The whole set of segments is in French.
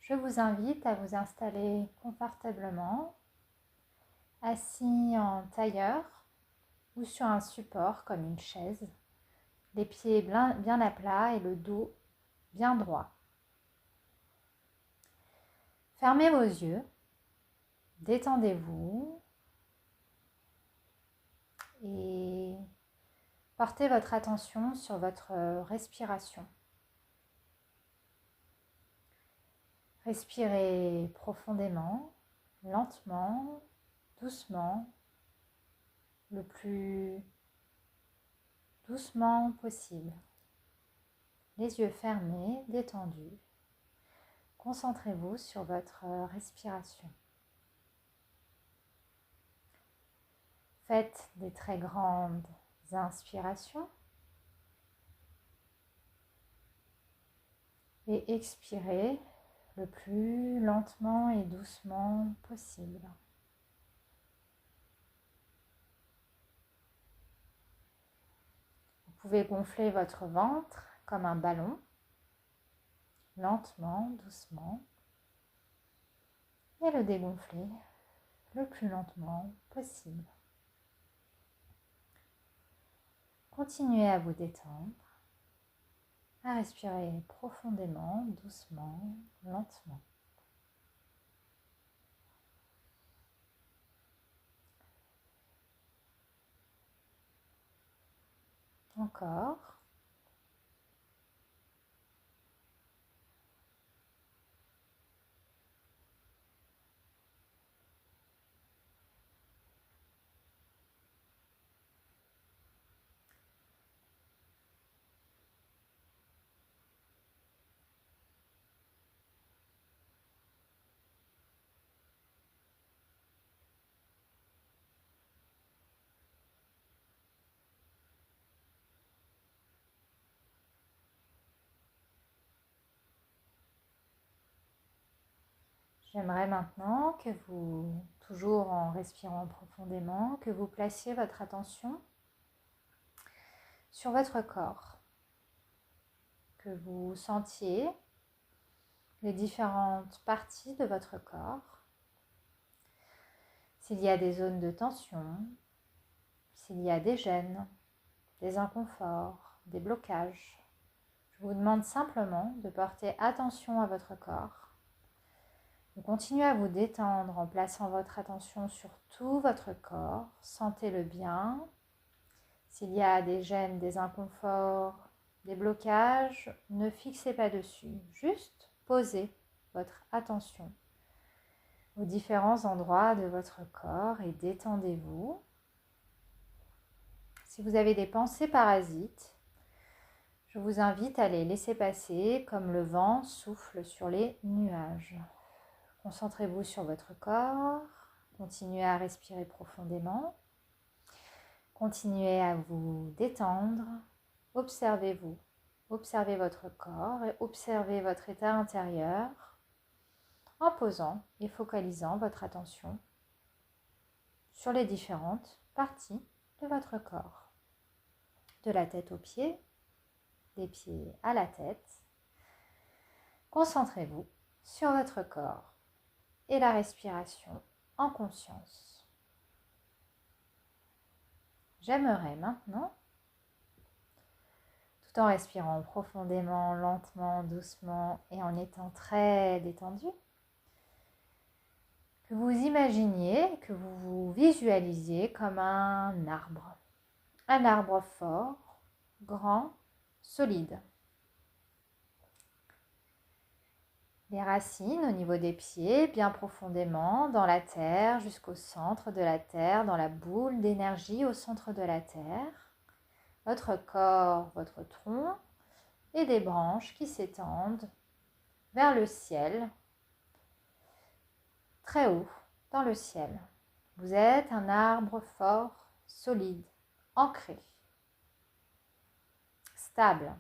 Je vous invite à vous installer confortablement, assis en tailleur ou sur un support comme une chaise, les pieds bien à plat et le dos bien droit. Fermez vos yeux, détendez-vous et portez votre attention sur votre respiration. Respirez profondément, lentement, doucement, le plus doucement possible. Les yeux fermés, détendus. Concentrez-vous sur votre respiration. Faites des très grandes inspirations et expirez le plus lentement et doucement possible. Vous pouvez gonfler votre ventre comme un ballon, lentement, doucement, et le dégonfler le plus lentement possible. Continuez à vous détendre, à respirer profondément, doucement, lentement. Encore. J'aimerais maintenant que vous, toujours en respirant profondément, que vous placiez votre attention sur votre corps, que vous sentiez les différentes parties de votre corps, s'il y a des zones de tension, s'il y a des gênes, des inconforts, des blocages. Je vous demande simplement de porter attention à votre corps. Continuez à vous détendre en plaçant votre attention sur tout votre corps. Sentez-le bien. S'il y a des gênes, des inconforts, des blocages, ne fixez pas dessus. Juste posez votre attention aux différents endroits de votre corps et détendez-vous. Si vous avez des pensées parasites, je vous invite à les laisser passer comme le vent souffle sur les nuages. Concentrez-vous sur votre corps, continuez à respirer profondément, continuez à vous détendre, observez-vous, observez votre corps et observez votre état intérieur en posant et focalisant votre attention sur les différentes parties de votre corps, de la tête aux pieds, des pieds à la tête. Concentrez-vous sur votre corps et la respiration en conscience. J'aimerais maintenant, tout en respirant profondément, lentement, doucement et en étant très détendu, que vous imaginiez, que vous vous visualisiez comme un arbre fort, grand, solide. Les racines au niveau des pieds, bien profondément dans la terre, jusqu'au centre de la terre, dans la boule d'énergie au centre de la terre. Votre corps, votre tronc et des branches qui s'étendent vers le ciel, très haut dans le ciel. Vous êtes un arbre fort, solide, ancré, stable.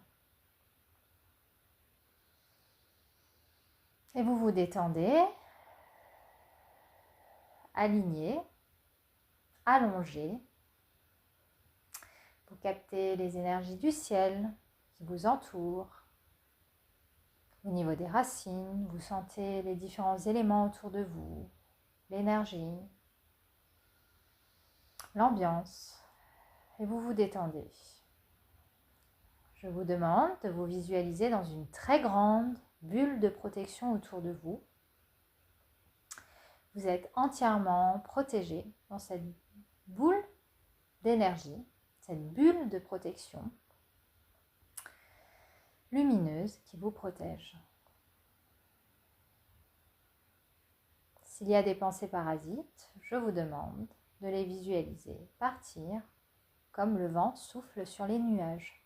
Et vous vous détendez, aligné, allongé. Vous captez les énergies du ciel qui vous entourent. Au niveau des racines, vous sentez les différents éléments autour de vous, l'énergie, l'ambiance, et vous vous détendez. Je vous demande de vous visualiser dans une très grande bulle de protection autour de vous. Vous êtes entièrement protégé dans cette boule d'énergie, cette bulle de protection lumineuse qui vous protège. S'il y a des pensées parasites, je vous demande de les visualiser partir comme le vent souffle sur les nuages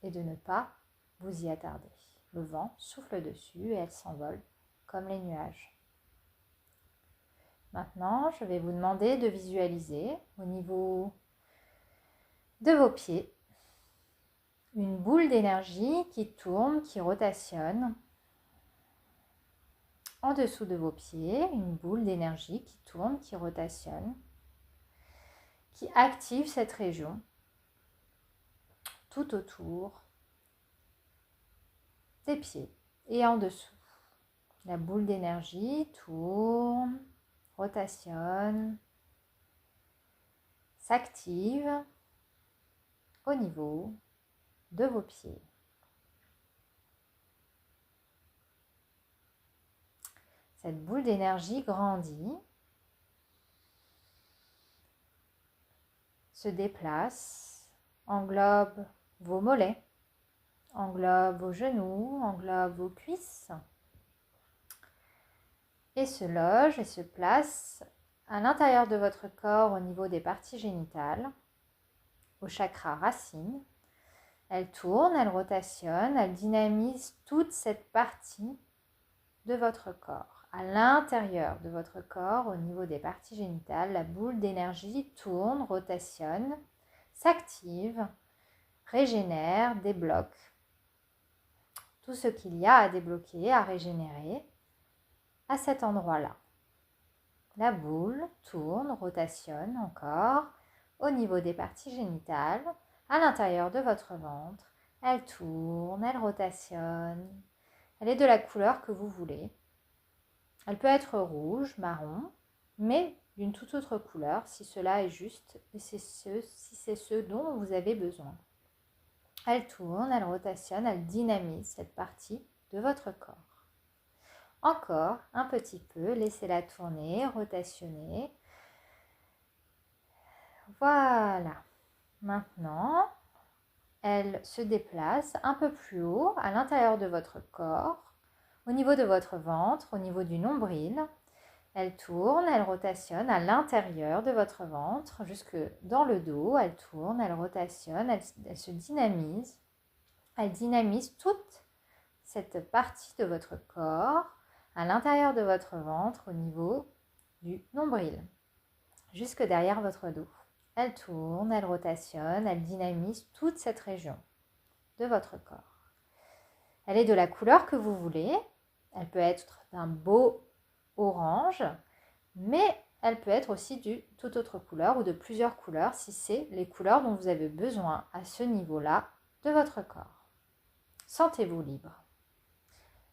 et de ne pas vous y attarder. Le vent souffle dessus et elles s'envolent comme les nuages. Maintenant, je vais vous demander de visualiser au niveau de vos pieds une boule d'énergie qui tourne, qui rotationne. En dessous de vos pieds, une boule d'énergie qui tourne, qui rotationne, qui active cette région tout autour des pieds et en dessous. La boule d'énergie tourne, rotationne, s'active au niveau de vos pieds. Cette boule d'énergie grandit, se déplace, englobe vos mollets, englobe vos genoux, englobe vos cuisses et se loge et se place à l'intérieur de votre corps au niveau des parties génitales, au chakra racine. Elle tourne, elle rotationne, elle dynamise toute cette partie de votre corps. À l'intérieur de votre corps, au niveau des parties génitales, la boule d'énergie tourne, rotationne, s'active, régénère, débloque tout ce qu'il y a à débloquer, à régénérer à cet endroit-là. La boule tourne, rotationne encore au niveau des parties génitales, à l'intérieur de votre ventre. Elle tourne, elle rotationne. Elle est de la couleur que vous voulez. Elle peut être rouge, marron, mais d'une toute autre couleur si cela est juste et si c'est ce dont vous avez besoin. Elle tourne, elle rotationne, elle dynamise cette partie de votre corps. Encore un petit peu, laissez-la tourner, rotationner. Voilà. Maintenant, elle se déplace un peu plus haut à l'intérieur de votre corps, au niveau de votre ventre, au niveau du nombril. Elle tourne, elle rotationne à l'intérieur de votre ventre, jusque dans le dos. Elle tourne, elle rotationne, elle se dynamise. Elle dynamise toute cette partie de votre corps à l'intérieur de votre ventre, au niveau du nombril, jusque derrière votre dos. Elle tourne, elle rotationne, elle dynamise toute cette région de votre corps. Elle est de la couleur que vous voulez. Elle peut être d'un beau orange, mais elle peut être aussi d'une toute autre couleur ou de plusieurs couleurs si c'est les couleurs dont vous avez besoin à ce niveau-là de votre corps. Sentez-vous libre.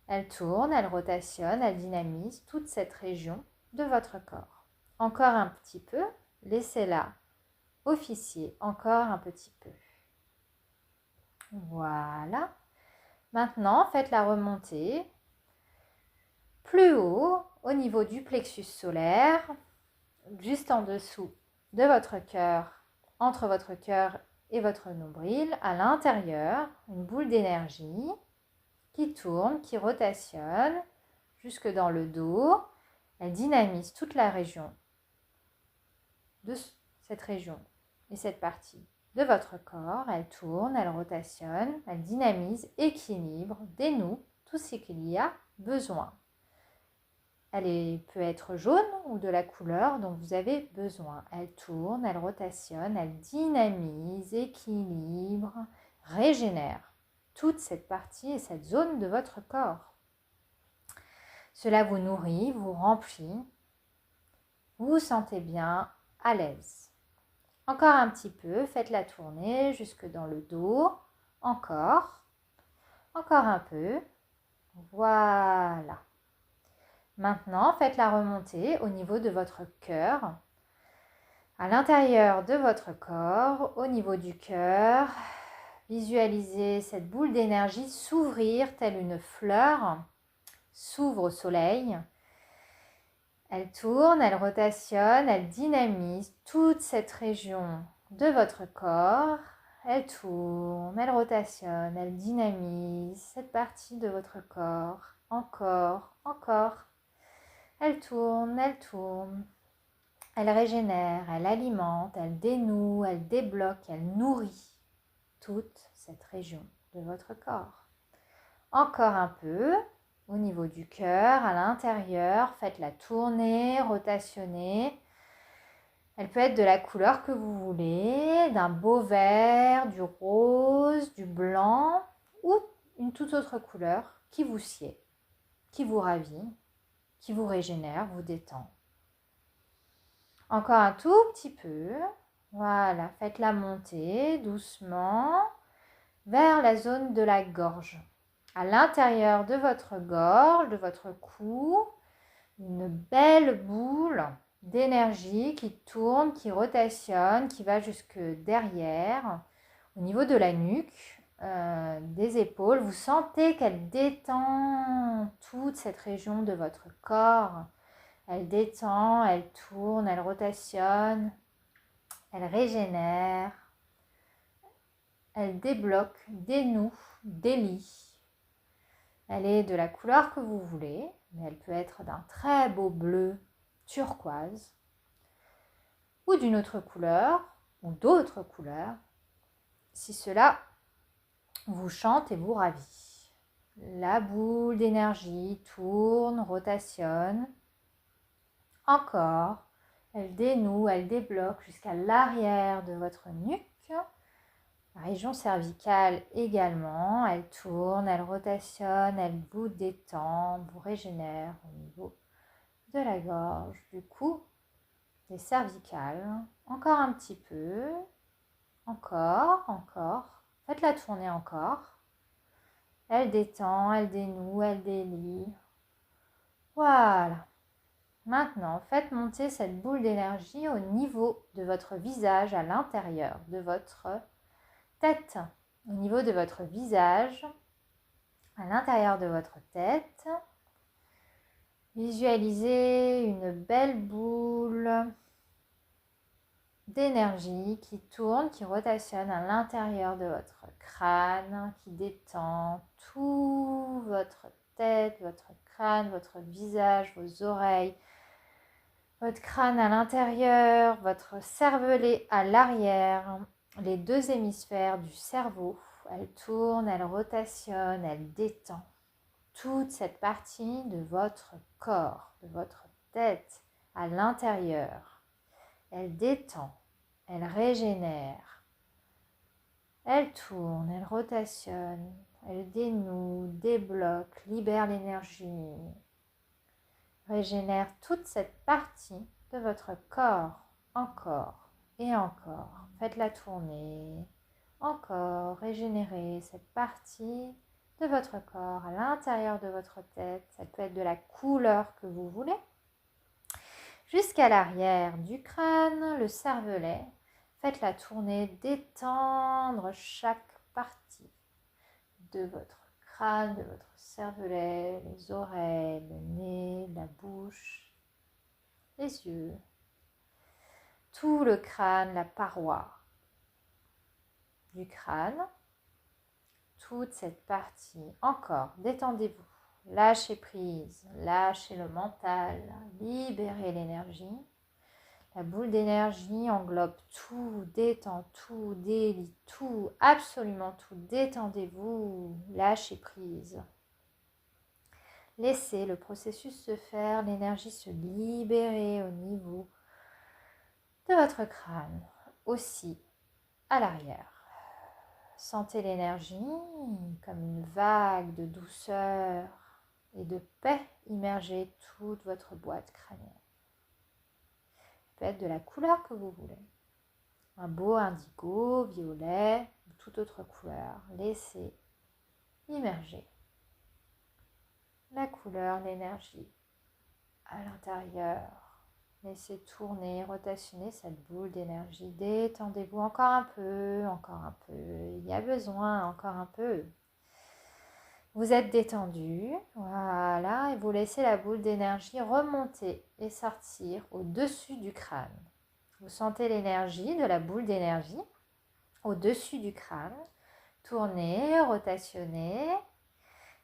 Elle tourne, elle rotationne, elle dynamise toute cette région de votre corps. Encore un petit peu, laissez-la officier encore un petit peu. Voilà. Maintenant, faites-la remonter plus haut au niveau du plexus solaire, juste en dessous de votre cœur, entre votre cœur et votre nombril, à l'intérieur, une boule d'énergie qui tourne, qui rotationne jusque dans le dos. Elle dynamise toute la région de cette région et cette partie de votre corps. Elle tourne, elle rotationne, elle dynamise, équilibre, dénoue tout ce qu'il y a besoin. Elle peut être jaune ou de la couleur dont vous avez besoin. Elle tourne, elle rotationne, elle dynamise, équilibre, régénère toute cette partie et cette zone de votre corps. Cela vous nourrit, vous remplit, vous vous sentez bien à l'aise. Encore un petit peu, faites-la tourner jusque dans le dos. Encore un peu. Voilà. Maintenant, faites la remontée au niveau de votre cœur, à l'intérieur de votre corps, au niveau du cœur. Visualisez cette boule d'énergie s'ouvrir telle une fleur, s'ouvre au soleil. Elle tourne, elle rotationne, elle dynamise toute cette région de votre corps. Elle tourne, elle rotationne, elle dynamise cette partie de votre corps. Encore, encore. Elle tourne, elle tourne. Elle régénère, elle alimente, elle dénoue, elle débloque, elle nourrit toute cette région de votre corps. Encore un peu au niveau du cœur, à l'intérieur, faites-la tourner, rotationner. Elle peut être de la couleur que vous voulez, d'un beau vert, du rose, du blanc ou une toute autre couleur qui vous sied, qui vous ravit, qui vous régénère, vous détend. Encore un tout petit peu. Voilà, faites-la monter doucement vers la zone de la gorge. À l'intérieur de votre gorge, de votre cou, une belle boule d'énergie qui tourne, qui rotationne, qui va jusque derrière, au niveau de la nuque, des épaules. Vous sentez qu'elle détend toute cette région de votre corps. Elle détend, elle tourne, elle rotationne, elle régénère, elle débloque, dénoue, délie. Elle est de la couleur que vous voulez, mais elle peut être d'un très beau bleu turquoise ou d'une autre couleur ou d'autres couleurs, si cela vous chante et vous ravit. La boule d'énergie tourne, rotationne. Encore, elle dénoue, elle débloque jusqu'à l'arrière de votre nuque. La région cervicale également, elle tourne, elle rotationne, elle vous détend, vous régénère au niveau de la gorge, du cou, des cervicales. Encore un petit peu, encore, encore. Faites-la tourner encore. Elle détend, elle dénoue, elle délie. Voilà. Maintenant, faites monter cette boule d'énergie au niveau de votre visage, à l'intérieur de votre tête, au niveau de votre visage, à l'intérieur de votre tête. Visualisez une belle boule d'énergie qui tourne, qui rotationne à l'intérieur de votre crâne, qui détend tout votre tête, votre crâne, votre visage, vos oreilles, votre crâne à l'intérieur, votre cervelet à l'arrière, les deux hémisphères du cerveau. Elle tourne, elle rotationne, elle détend toute cette partie de votre corps, de votre tête à l'intérieur. Elle détend, elle régénère, elle tourne, elle rotationne, elle dénoue, débloque, libère l'énergie, régénère toute cette partie de votre corps, encore et encore. Faites-la tourner, encore, régénérer cette partie de votre corps à l'intérieur de votre tête. Ça peut être de la couleur que vous voulez. Jusqu'à l'arrière du crâne, le cervelet. Faites-la tourner, détendre chaque partie de votre crâne, de votre cervelet, les oreilles, le nez, la bouche, les yeux, tout le crâne, la paroi du crâne, toute cette partie. Encore, détendez-vous, lâchez prise, lâchez le mental, libérez l'énergie. La boule d'énergie englobe tout, détend tout, délie tout, absolument tout. Détendez-vous, lâchez prise. Laissez le processus se faire, l'énergie se libérer au niveau de votre crâne, aussi à l'arrière. Sentez l'énergie comme une vague de douceur et de paix immerger toute votre boîte crânienne. Ça peut être de la couleur que vous voulez. Un beau indigo, violet ou toute autre couleur. Laissez immerger. la couleur, l'énergie à l'intérieur. Laissez tourner, rotationner cette boule d'énergie. Détendez-vous encore un peu, encore un peu. Il y a besoin, encore un peu. Vous êtes détendu, voilà, et vous laissez la boule d'énergie remonter et sortir au-dessus du crâne. Vous sentez l'énergie de la boule d'énergie au-dessus du crâne. Tournez, rotationnez,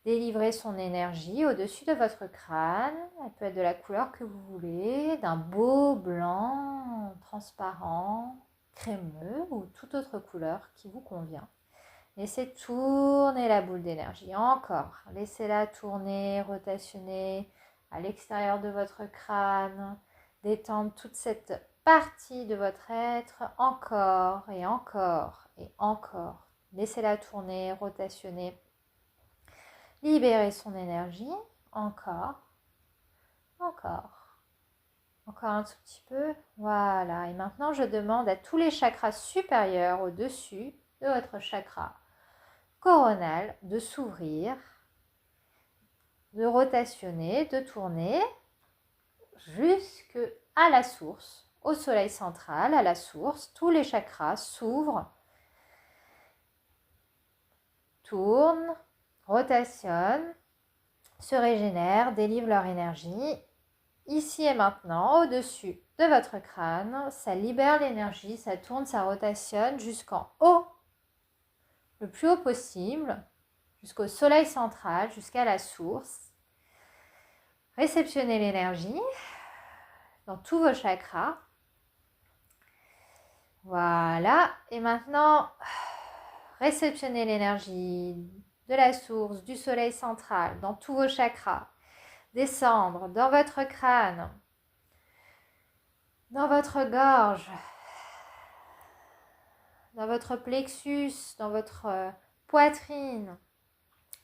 délivrez son énergie au-dessus de votre crâne. Elle peut être de la couleur que vous voulez, d'un beau blanc, transparent, crémeux ou toute autre couleur qui vous convient. Laissez tourner la boule d'énergie. Encore. Laissez-la tourner, rotationner à l'extérieur de votre crâne. Détendre toute cette partie de votre être. Encore et encore et encore. Laissez-la tourner, rotationner. Libérez son énergie. Encore. Encore. Encore un tout petit peu. Voilà. Et maintenant, je demande à tous les chakras supérieurs au-dessus de votre chakra coronal de s'ouvrir, de rotationner, de tourner jusqu'à la source, au soleil central, à la source. Tous les chakras s'ouvrent, tournent, rotationnent, se régénèrent, délivrent leur énergie. Ici et maintenant, au-dessus de votre crâne, ça libère l'énergie, ça tourne, ça rotationne jusqu'en haut, le plus haut possible, jusqu'au soleil central, jusqu'à la source. Réceptionnez l'énergie dans tous vos chakras. Voilà. Et maintenant, réceptionnez l'énergie de la source, du soleil central, dans tous vos chakras. Descendre dans votre crâne, dans votre gorge, dans votre plexus, dans votre poitrine,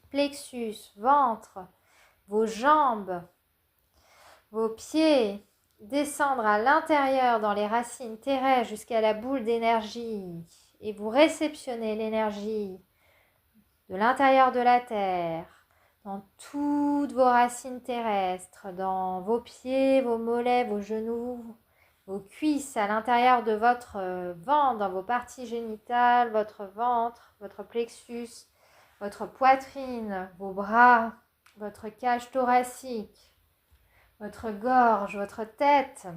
plexus, ventre, vos jambes, vos pieds, descendre à l'intérieur dans les racines terrestres jusqu'à la boule d'énergie et vous réceptionnez l'énergie de l'intérieur de la terre dans toutes vos racines terrestres, dans vos pieds, vos mollets, vos genoux, vos cuisses, à l'intérieur de votre ventre, dans vos parties génitales, votre ventre, votre plexus, votre poitrine, vos bras, votre cage thoracique, votre gorge, votre tête,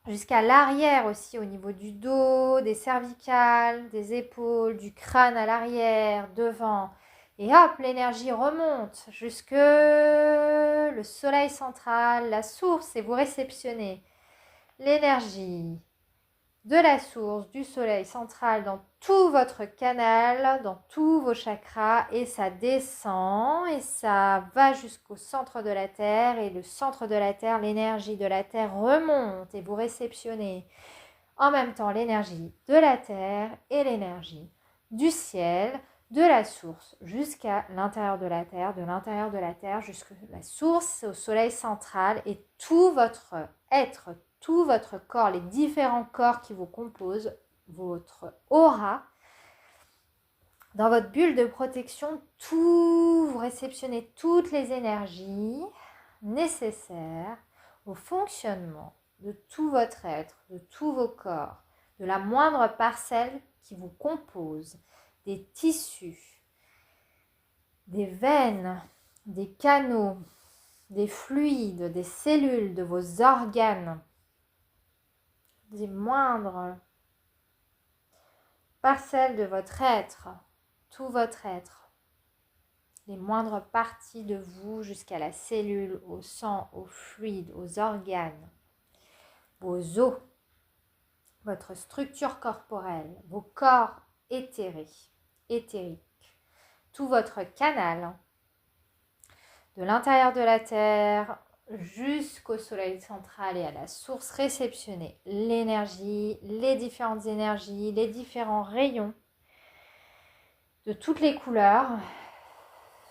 jusqu'à l'arrière aussi, au niveau du dos, des cervicales, des épaules, du crâne à l'arrière, devant. Et hop, l'énergie remonte jusque le soleil central, la source, et vous réceptionnez l'énergie de la source, du soleil central dans tout votre canal, dans tous vos chakras, et ça descend et ça va jusqu'au centre de la Terre, et le centre de la Terre, l'énergie de la Terre remonte et vous réceptionnez en même temps l'énergie de la Terre et l'énergie du ciel, de la source jusqu'à l'intérieur de la Terre jusqu'à la source, au soleil central, et tout votre être, tout votre corps, les différents corps qui vous composent, votre aura, dans votre bulle de protection, vous réceptionnez toutes les énergies nécessaires au fonctionnement de tout votre être, de tous vos corps, de la moindre parcelle qui vous compose, des tissus, des veines, des canaux, des fluides, des cellules, de vos organes, des moindres parcelles de votre être, tout votre être, les moindres parties de vous jusqu'à la cellule, au sang, aux fluides, aux organes, vos os, votre structure corporelle, vos corps éthériques, tout votre canal, de l'intérieur de la Terre jusqu'au soleil central et à la source, réceptionnez l'énergie, les différentes énergies, les différents rayons de toutes les couleurs.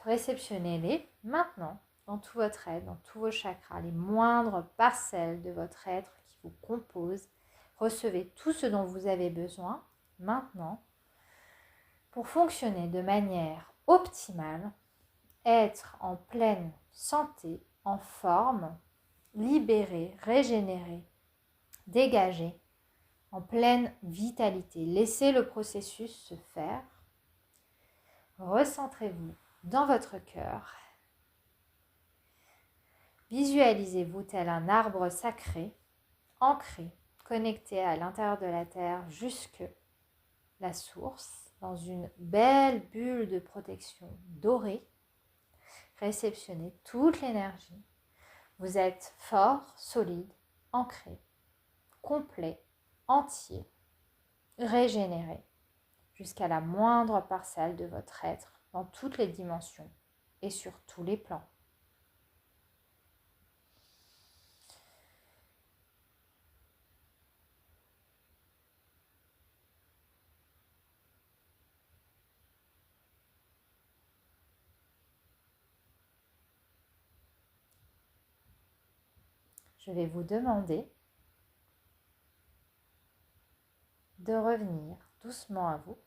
Réceptionnez-les maintenant dans tout votre être, dans tous vos chakras, les moindres parcelles de votre être qui vous composent. Recevez tout ce dont vous avez besoin maintenant pour fonctionner de manière optimale, être en pleine sentez en forme, libérée, régénérée, dégagée, en pleine vitalité. Laissez le processus se faire. Recentrez-vous dans votre cœur. Visualisez-vous tel un arbre sacré, ancré, connecté à l'intérieur de la terre jusque la source, dans une belle bulle de protection dorée. Réceptionnez toute l'énergie. Vous êtes fort, solide, ancré, complet, entier, régénéré, jusqu'à la moindre parcelle de votre être, dans toutes les dimensions et sur tous les plans. Je vais vous demander de revenir doucement à vous.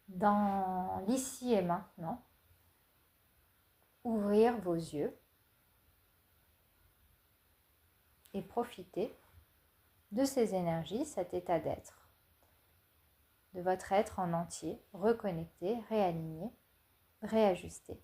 Dans l'ici et maintenant, ouvrir vos yeux et profiter de ces énergies, cet état d'être, de votre être en entier, reconnecté, réaligné, réajusté.